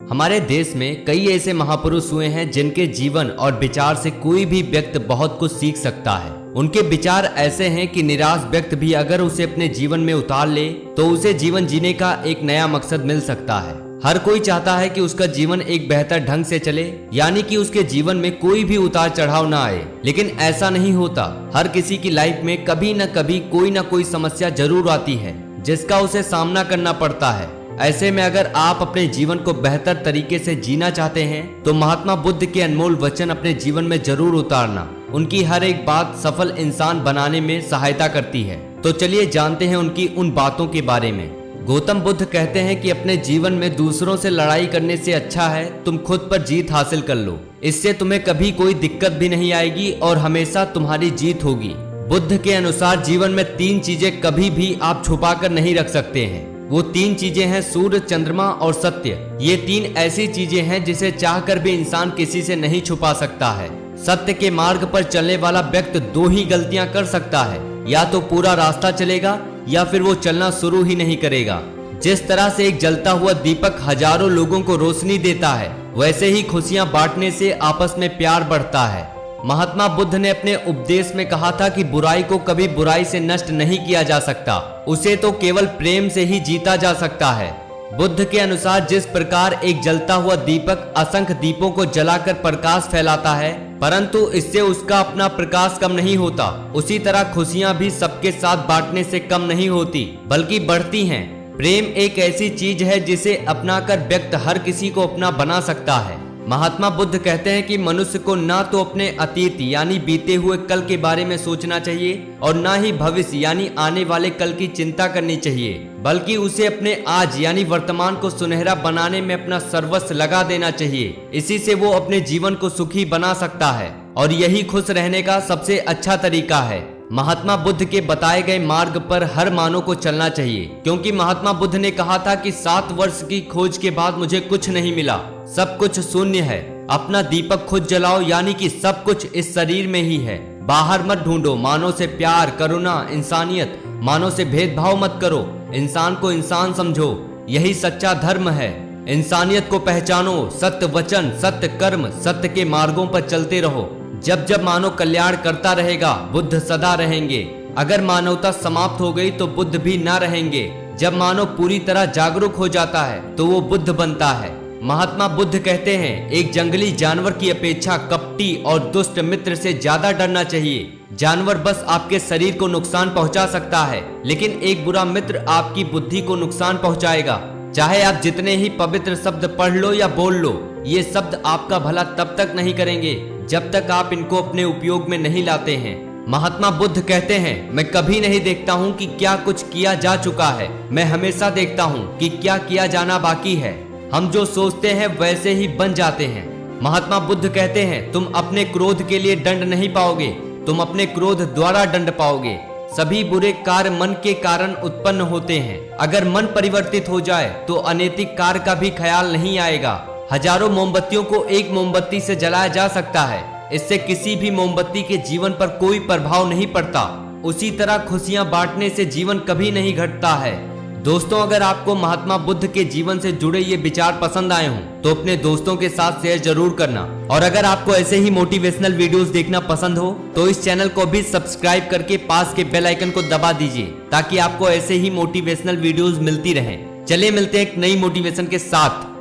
हमारे देश में कई ऐसे महापुरुष हुए हैं जिनके जीवन और विचार से कोई भी व्यक्ति बहुत कुछ सीख सकता है। उनके विचार ऐसे हैं कि निराश व्यक्ति भी अगर उसे अपने जीवन में उतार ले तो उसे जीवन जीने का एक नया मकसद मिल सकता है। हर कोई चाहता है कि उसका जीवन एक बेहतर ढंग से चले, यानी कि उसके जीवन में कोई भी उतार चढ़ाव ना आए, लेकिन ऐसा नहीं होता। हर किसी की लाइफ में कभी न कभी कोई ना कोई समस्या जरूर आती है जिसका उसे सामना करना पड़ता है। ऐसे में अगर आप अपने जीवन को बेहतर तरीके से जीना चाहते हैं तो महात्मा बुद्ध के अनमोल वचन अपने जीवन में जरूर उतारना। उनकी हर एक बात सफल इंसान बनाने में सहायता करती है। तो चलिए जानते हैं उनकी उन बातों के बारे में। गौतम बुद्ध कहते हैं कि अपने जीवन में दूसरों से लड़ाई करने से अच्छा है तुम खुद पर जीत हासिल कर लो। इससे तुम्हें कभी कोई दिक्कत भी नहीं आएगी और हमेशा तुम्हारी जीत होगी। बुद्ध के अनुसार जीवन में 3 चीजें कभी भी आप छुपा कर नहीं रख सकते हैं। वो 3 चीजें हैं सूर्य, चंद्रमा और सत्य। ये 3 ऐसी चीजें हैं जिसे चाहकर भी इंसान किसी से नहीं छुपा सकता है। सत्य के मार्ग पर चलने वाला व्यक्ति 2 ही गलतियां कर सकता है, या तो पूरा रास्ता चलेगा या फिर वो चलना शुरू ही नहीं करेगा। जिस तरह से एक जलता हुआ दीपक हजारों लोगों को रोशनी देता है, वैसे ही खुशियां बांटने से आपस में प्यार बढ़ता है। महात्मा बुद्ध ने अपने उपदेश में कहा था कि बुराई को कभी बुराई से नष्ट नहीं किया जा सकता, उसे तो केवल प्रेम से ही जीता जा सकता है। बुद्ध के अनुसार जिस प्रकार एक जलता हुआ दीपक असंख्य दीपों को जलाकर प्रकाश फैलाता है, परंतु इससे उसका अपना प्रकाश कम नहीं होता, उसी तरह खुशियां भी सबके साथ बांटने से कम नहीं होती बल्कि बढ़ती हैं। प्रेम एक ऐसी चीज है जिसे अपनाकर व्यक्ति हर किसी को अपना बना सकता है। महात्मा बुद्ध कहते हैं कि मनुष्य को ना तो अपने अतीत यानी बीते हुए कल के बारे में सोचना चाहिए और ना ही भविष्य यानी आने वाले कल की चिंता करनी चाहिए, बल्कि उसे अपने आज यानी वर्तमान को सुनहरा बनाने में अपना सर्वस्व लगा देना चाहिए। इसी से वो अपने जीवन को सुखी बना सकता है और यही खुश रहने का सबसे अच्छा तरीका है। महात्मा बुद्ध के बताए गए मार्ग पर हर मानव को चलना चाहिए, क्योंकि महात्मा बुद्ध ने कहा था कि 7 वर्ष की खोज के बाद मुझे कुछ नहीं मिला, सब कुछ शून्य है। अपना दीपक खुद जलाओ, यानी कि सब कुछ इस शरीर में ही है। बाहर मत ढूंढो, मानव से प्यार, करुणा, इंसानियत, मानव से भेदभाव मत करो, इंसान को इंसान समझो, यही सच्चा धर्म है। इंसानियत को पहचानो, सत्य वचन, सत्य कर्म, सत्य के मार्गों पर चलते रहो। जब जब मानव कल्याण करता रहेगा, बुद्ध सदा रहेंगे। अगर मानवता समाप्त हो गई तो बुद्ध भी ना रहेंगे। जब मानव पूरी तरह जागरूक हो जाता है तो वो बुद्ध बनता है। महात्मा बुद्ध कहते हैं, एक जंगली जानवर की अपेक्षा कपटी और दुष्ट मित्र से ज्यादा डरना चाहिए। जानवर बस आपके शरीर को नुकसान पहुंचा सकता है, लेकिन एक बुरा मित्र आपकी बुद्धि को नुकसान पहुंचाएगा। चाहे आप जितने ही पवित्र शब्द पढ़ लो या बोल लो, ये शब्द आपका भला तब तक नहीं करेंगे जब तक आप इनको अपने उपयोग में नहीं लाते हैं। महात्मा बुद्ध कहते हैं, मैं कभी नहीं देखता हूँ कि क्या कुछ किया जा चुका है, मैं हमेशा देखता हूँ कि क्या किया जाना बाकी है। हम जो सोचते हैं वैसे ही बन जाते हैं। महात्मा बुद्ध कहते हैं, तुम अपने क्रोध के लिए दंड नहीं पाओगे, तुम अपने क्रोध द्वारा दंड पाओगे। सभी बुरे कार्य मन के कारण उत्पन्न होते हैं। अगर मन परिवर्तित हो जाए तो अनैतिक कार्य का भी ख्याल नहीं आएगा। हजारों मोमबत्तियों को एक मोमबत्ती से जलाया जा सकता है, इससे किसी भी मोमबत्ती के जीवन पर कोई प्रभाव नहीं पड़ता। उसी तरह खुशियां बांटने से जीवन कभी नहीं घटता है। दोस्तों, अगर आपको महात्मा बुद्ध के जीवन से जुड़े ये विचार पसंद आए हों तो अपने दोस्तों के साथ शेयर जरूर करना। और अगर आपको ऐसे ही मोटिवेशनल वीडियोस देखना पसंद हो तो इस चैनल को भी सब्सक्राइब करके पास के बेल आइकन को दबा दीजिए, ताकि आपको ऐसे ही मोटिवेशनल वीडियोस मिलती रहें। चलिए मिलते हैं एक नई मोटिवेशन के साथ।